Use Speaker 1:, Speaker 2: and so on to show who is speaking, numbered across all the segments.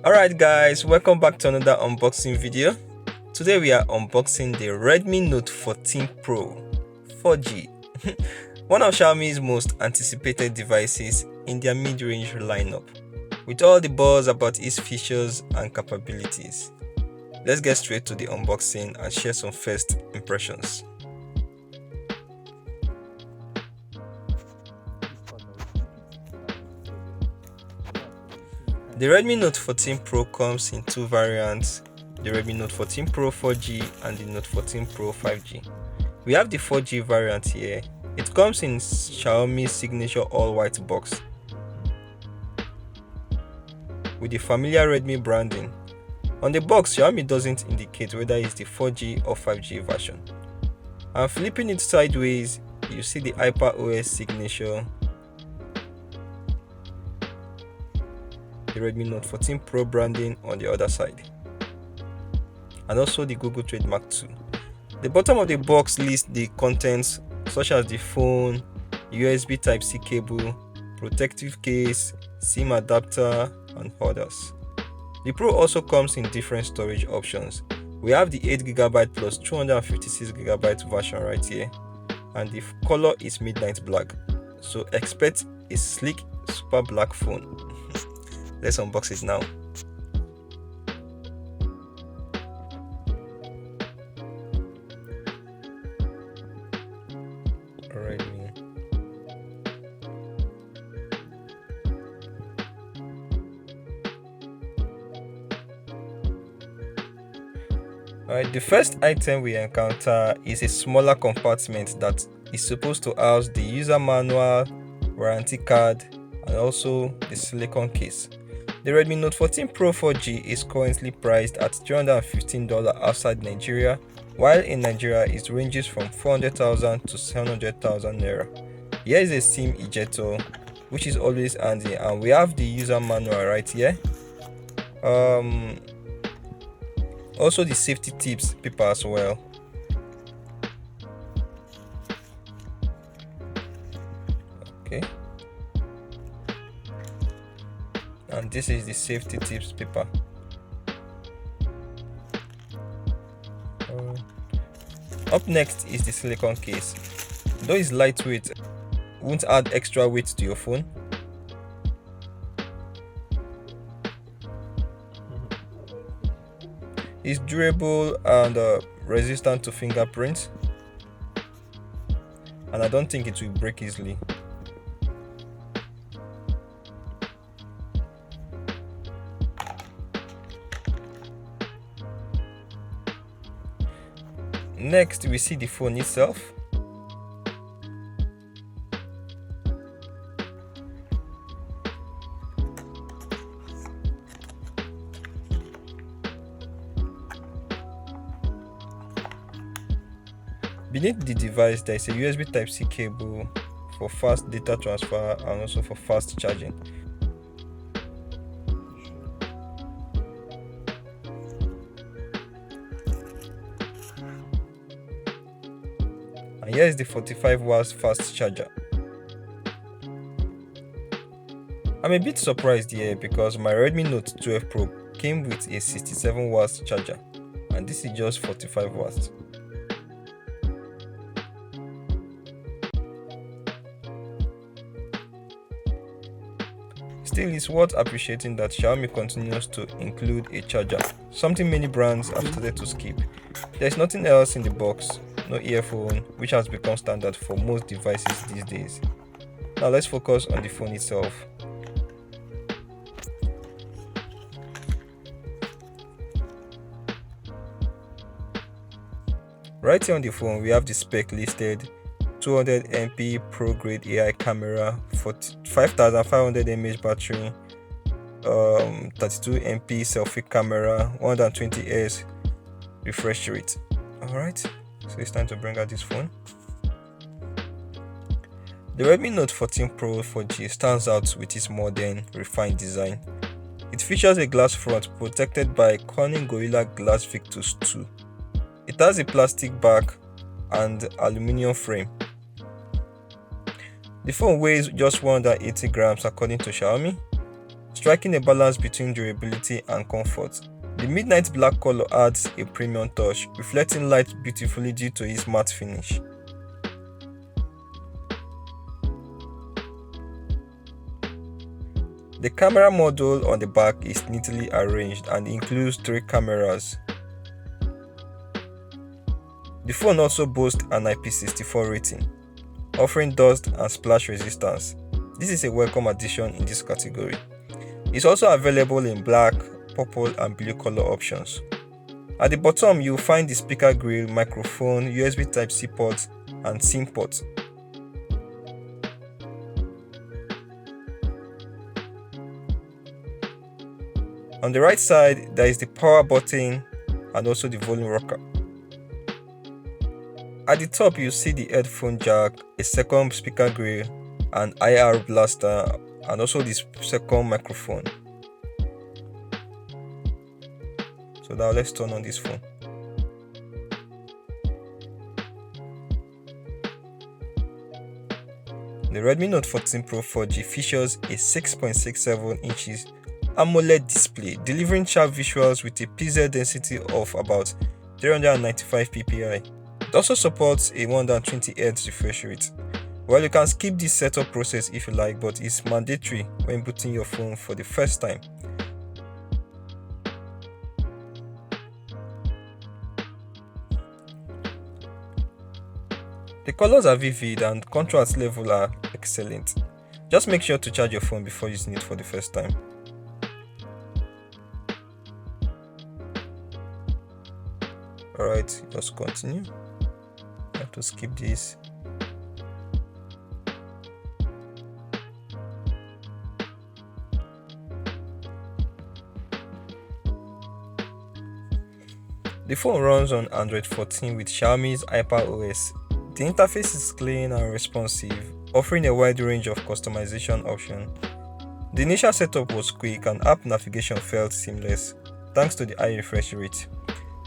Speaker 1: Alright guys, welcome back to another unboxing video. Today we are unboxing the Redmi Note 14 Pro 4G, one of Xiaomi's most anticipated devices in their mid-range lineup, with all the buzz about its features and capabilities. Let's get straight to the unboxing and share some first impressions. The Redmi Note 14 Pro comes in two variants, the Redmi Note 14 Pro 4G and the Note 14 Pro 5G. We have the 4G variant here. It comes in Xiaomi's signature all-white box with the familiar Redmi branding. On the box, Xiaomi doesn't indicate whether it's the 4G or 5G version. And flipping it sideways, you see the HyperOS signature, the Redmi Note 14 Pro branding on the other side, and also the Google trademark too. The bottom of the box lists the contents such as the phone, USB Type-C cable, protective case, SIM adapter, and others. The Pro also comes in different storage options. We have the 8GB plus 256GB version right here, and the color is midnight black, so expect a sleek super black phone. Let's unbox it now. Alright. Alright, the first item we encounter is a smaller compartment that is supposed to house the user manual, warranty card, and also the silicone case. The Redmi Note 14 Pro 4G is currently priced at $315 outside Nigeria, while in Nigeria it ranges from 400,000 to 700,000 naira. Here is a SIM ejector, which is always handy, and we have the user manual right here. Also the safety tips paper as well. Okay. And this is the safety tips paper. Up next is the silicone case. Though it's lightweight, won't add extra weight to your phone. It's durable and resistant to fingerprints, and I don't think it will break easily. Next, we see the phone itself. Beneath the device, there is a USB Type-C cable for fast data transfer and also for fast charging. And here is the 45 watts fast charger. I'm a bit surprised here because my Redmi Note 12 Pro came with a 67 watts charger, and this is just 45 watts. Still, it's worth appreciating that Xiaomi continues to include a charger, something many brands have started to skip. There's nothing else in the box, no earphone, which has become standard for most devices these days. Now let's focus on the phone itself. Right here on the phone, we have the spec listed: 200MP Pro grade AI camera, 5500 mAh battery, 32MP selfie camera, 120Hz refresh rate. Alright, so it's time to bring out this phone. The Redmi Note 14 Pro 4G stands out with its modern, refined design. It features a glass front protected by Corning Gorilla Glass Victus 2. It has a plastic back and aluminium frame. The phone weighs just 180 grams according to Xiaomi. striking a balance between durability and comfort. The midnight black color adds a premium touch, reflecting light beautifully due to its matte finish. The camera module on the back is neatly arranged and includes 3 cameras. The phone also boasts an IP64 rating, offering dust and splash resistance. This is a welcome addition in this category. It's also available in black, purple and blue color options. At the bottom, you'll find the speaker grill, microphone, USB Type-C port and SIM port. On the right side, there is the power button and also the volume rocker. At the top, you see the headphone jack, a second speaker grill, an IR blaster, and also the second microphone. So now let's turn on this phone. The Redmi Note 14 Pro 4G features a 6.67 inches AMOLED display, delivering sharp visuals with a pixel density of about 395 ppi. It also supports a 120Hz refresh rate. Well, you can skip this setup process if you like, but it's mandatory when booting your phone for the first time. The colors are vivid and contrast level are excellent. Just make sure to charge your phone before using it for the first time. Alright, just continue. I have to skip this. The phone runs on Android 14 with Xiaomi's HyperOS. The interface is clean and responsive, offering a wide range of customization options. The initial setup was quick and app navigation felt seamless, thanks to the high refresh rate.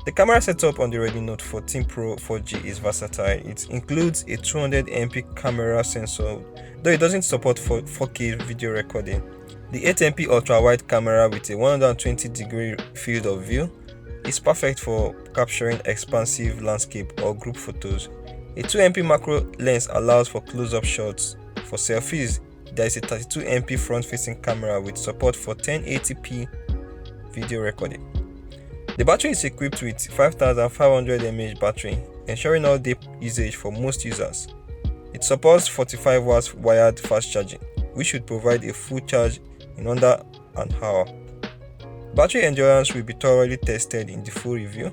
Speaker 1: The camera setup on the Redmi Note 14 Pro 4G is versatile. It includes a 200MP camera sensor, though it doesn't support 4K video recording. The 8MP ultra-wide camera with a 120-degree field of view is perfect for capturing expansive landscape or group photos. A 2MP macro lens allows for close-up shots. For selfies, there is a 32MP front-facing camera with support for 1080p video recording. The battery is equipped with 5500 mAh battery, ensuring all-day usage for most users. It supports 45 watts wired fast charging, which should provide a full charge in under an hour. Battery endurance will be thoroughly tested in the full review,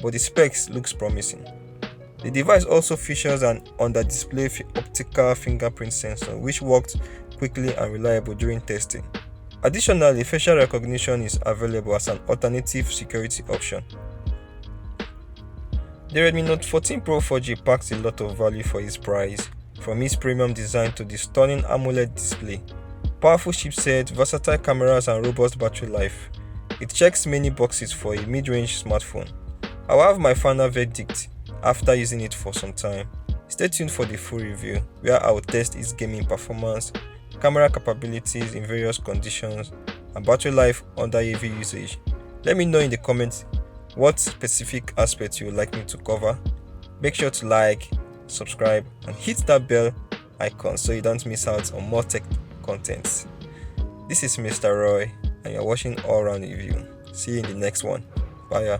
Speaker 1: but the specs looks promising. The device also features an under-display optical fingerprint sensor, which worked quickly and reliable during testing. Additionally, facial recognition is available as an alternative security option. The Redmi Note 14 Pro 4G packs a lot of value for its price, from its premium design to the stunning AMOLED display, powerful chipset, versatile cameras and robust battery life. It checks many boxes for a mid-range smartphone. I will have my final verdict after using it for some time. Stay tuned for the full review, where I will test its gaming performance, camera capabilities in various conditions, and battery life under heavy usage. Let me know in the comments what specific aspects you would like me to cover. Make sure to like, subscribe, and hit that bell icon so you don't miss out on more tech content. This is Mr. Roy, and you're watching All Round Review. See you in the next one. Bye.